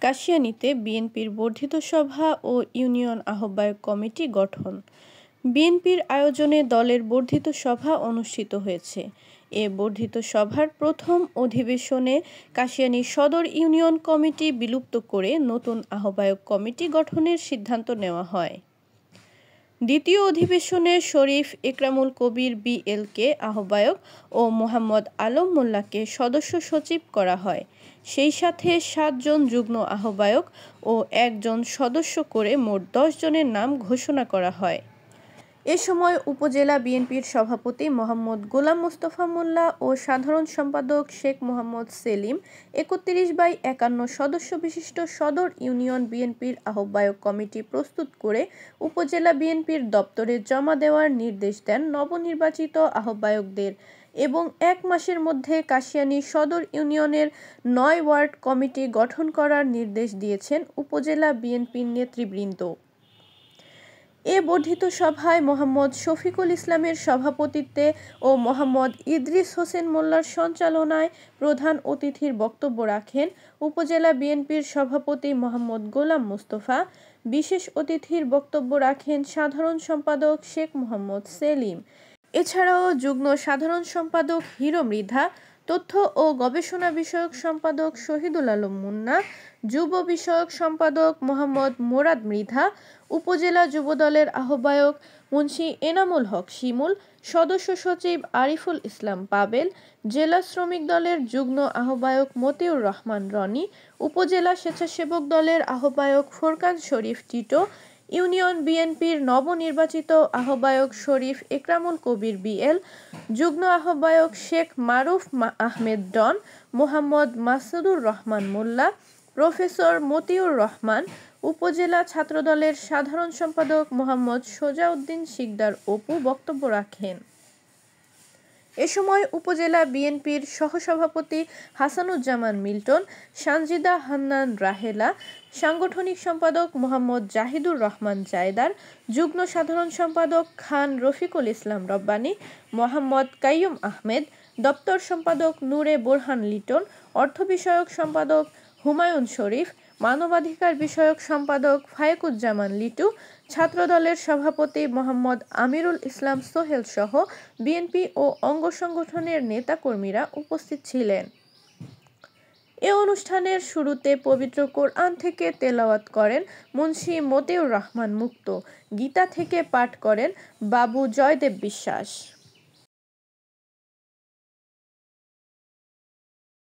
কাশিয়ানীতে বিএনপির বর্ধিত সভা ও ইউনিয়ন আহ্বায়ক কমিটি গঠন। বিএনপির আয়োজনে দলের বর্ধিত সভা অনুষ্ঠিত হয়েছে। এ বর্ধিত সভার প্রথম অধিবেশনে কাশিয়ানী সদর ইউনিয়ন কমিটি বিলুপ্ত করে নতুন আহ্বায়ক কমিটি গঠনের সিদ্ধান্ত নেওয়া হয়। দ্বিতীয় অধিবেশনে শরীফ একরামুল কবির বিএলকে আহ্বায়ক ও মোহাম্মদ আলম মোল্লাকে সদস্য সচিব করা হয়। সেই সাথে ৭ জন যুগ্ম আহ্বায়ক ও ১ জন সদস্য করে মোট ১০ জনের নাম ঘোষণা করা হয়। এ সময় উপজেলা বিএনপির সভাপতি মোহাম্মদ গোলাম মোস্তফা মোল্লা ও সাধারণ সম্পাদক শেখ মোহাম্মদ সেলিম ৩১/৫১ সদস্য বিশিষ্ট সদর ইউনিয়ন বিএনপির আহ্বায়ক কমিটি প্রস্তুত করে উপজেলা বিএনপির দপ্তরে জমা দেওয়ার নির্দেশ দেন নবনির্বাচিত আহ্বায়কদের এবং ১ মাসের মধ্যে কাশিয়ানী সদর ইউনিয়নের ৯ ওয়ার্ড কমিটি গঠন করার নির্দেশ দিয়েছেন উপজেলা বিএনপির নেতৃবৃন্দ। এ বর্ধিত সভায় মোহাম্মদ শফিকুল ইসলামের সভাপতিত্বে ও মোহাম্মদ ইদ্রিস হোসেন মোল্লার সঞ্চালনায় প্রধান অতিথির বক্তব্য রাখেন উপজেলা বিএনপির সভাপতি মোহাম্মদ গোলাম মোস্তফা। বিশেষ অতিথির বক্তব্য রাখেন সাধারণ সম্পাদক শেখ মোহাম্মদ সেলিম। এছাড়াও যুগ্ম সাধারণ সম্পাদক হিরো মৃধা, তথ্য ও গবেষণা বিষয়ক সম্পাদক শহীদুল আলম মুন্না, যুব বিষয়ক সম্পাদক মোহাম্মদ মোরাদ মৃধা, উপজেলা যুবদলের আহ্বায়ক মুন্সি এনামুল হক শিমুল, সদস্য সচিব আরিফুল ইসলাম পাবেল, জেলা শ্রমিক দলের যুগ্ম আহ্বায়ক মতিউর রহমান রনি, উপজেলা স্বেচ্ছাসেবক দলের আহ্বায়ক ফোরকান শরীফ টিটো, ইউনিয়ন বিএনপির নবনির্বাচিত আহ্বায়ক শরীফ একরামুল কবির বিএল, যুগ্ম আহ্বায়ক শেখ মারুফ আহমেদ ডন, মোহাম্মদ মাসুদুর রহমান মোল্লা, প্রফেসর মতিউর রহমান, উপজেলা ছাত্রদলের সাধারণ সম্পাদক মোহাম্মদ সোজাউদ্দিন শিকদার অপু বক্তব্য রাখেন। এ সময় উপজেলা বিএনপির সহসভাপতি হাসানুজ্জামান মিল্টন, সানজিদা হান্নান রাহেলা, সাংগঠনিক সম্পাদক মোহাম্মদ জাহিদুর রহমান জায়দার, যুগ্ম সাধারণ সম্পাদক খান রফিকুল ইসলাম রব্বানী, মোহাম্মদ কাইয়ুম আহমেদ, দপ্তর সম্পাদক নূরে বোরহান লিটন, অর্থ বিষয়ক সম্পাদক হুমায়ুন শরীফ, মানবাধিকার বিষয়ক সম্পাদক ফায়েকুজ্জামান লিটু, ছাত্রদলের সভাপতি মোহাম্মদ আমিরুল ইসলাম সোহেল সহ বিএনপি ও অঙ্গ সংগঠনের নেতাকর্মীরা উপস্থিত ছিলেন। এ অনুষ্ঠানের শুরুতে পবিত্র কোরআন থেকে তেলাওয়াত করেন মুন্সি মতিউর রহমান মুক্ত, গীতা থেকে পাঠ করেন বাবু জয়দেব বিশ্বাস।